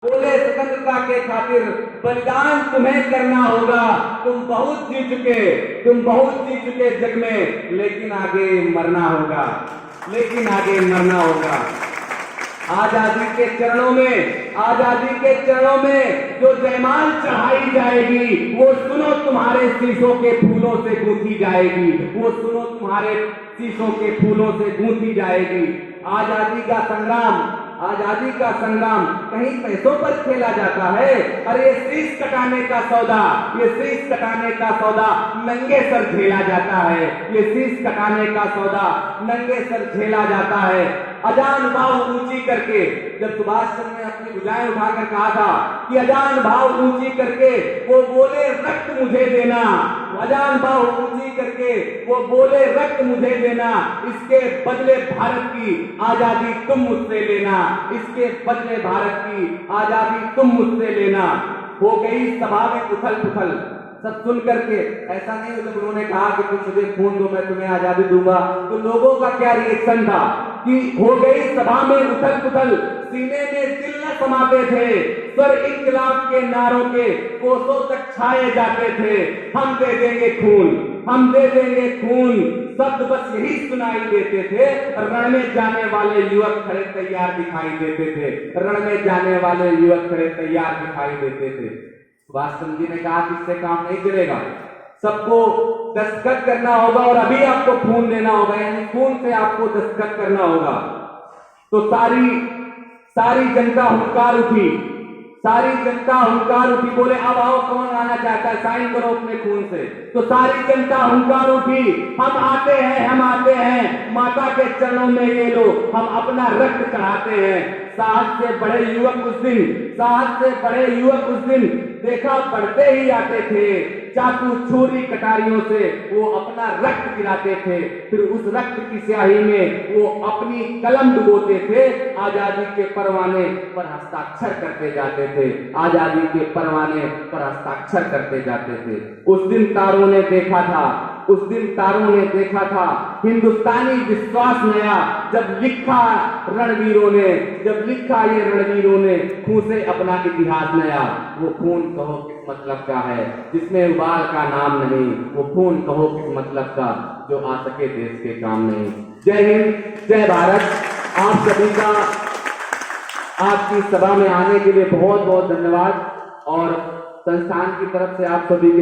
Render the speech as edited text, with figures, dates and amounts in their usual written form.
बोले स्वतंत्रता के खातिर बलिदान तुम्हें करना होगा। तुम बहुत जी चुके जग में, लेकिन आगे मरना होगा, आजादी के चरणों में जो जयमाल चढ़ाई जाएगी, वो सुनो तुम्हारे शीशों के फूलों से गूंथी जाएगी। आजादी का संग्राम कहीं पैसों पर खेला जाता है। अरे ये शीश कटाने का सौदा नंगे सर झेला जाता है। अजान भाव ऊंची करके, जब सुभाष चंद्र ने अपनी भुजाएं उठाकर कहा था कि अजान भाव ऊंची करके वो बोले रक्त मुझे देना, इसके बदले भारत की आजादी तुम मुझसे लेना। हो गई सभा में उथल पुथल, सब सुन करके ऐसा नहीं जब उन्होंने कहा कि तुम मुझे खून दो मैं तुम्हें आजादी दूंगा, तो लोगों का क्या रिएक्शन था कि हो गई सभा में उथल पुथल, सीने में दिल न समाते थे, स्वर इनकलाब के नारों के कोसों तक छाए जाते थे। हम दे देंगे खून, शब्द बस यही सुनाई देते थे। रण में जाने वाले युवक खड़े तैयार दिखाई देते थे। सुभाष चंद्र जी ने कहा कि इससे काम नहीं चलेगा, सबको दस्तखत करना होगा और अभी आपको खून देना होगा, यानी खून से आपको दस्तखत करना होगा। तो सारी जनता हुंकार उठी, बोले अब आओ, कौन आना चाहता है, साइन करो अपने खून से। तो सारी जनता हुंकार उठी, हम आते हैं, माता के चरणों में ये लो, हम अपना रक्त चढ़ाते हैं। साहस से बड़े युवक उस दिन देखा बढ़ते ही आते थे, चाकू छुरी कटारियों से वो अपना रक्त गिराते थे, फिर उस रक्त की स्याही में वो अपनी कलम डुबोते थे, आजादी के परवाने पर हस्ताक्षर करते जाते थे। उस दिन तारों ने देखा था हिंदुस्तानी विश्वास नया, जब लिखा ये रणवीरों ने खून से अपना इतिहास नया। वो खून कहो किस मतलब का है जिसमें उबाल का नाम नहीं, वो खून कहो किस मतलब का जो आ सके देश के काम नहीं। जय हिंद, जय भारत। आप सभी का आपकी सभा में आने के लिए बहुत बहुत धन्यवाद, और संस्थान की तरफ से आप सभी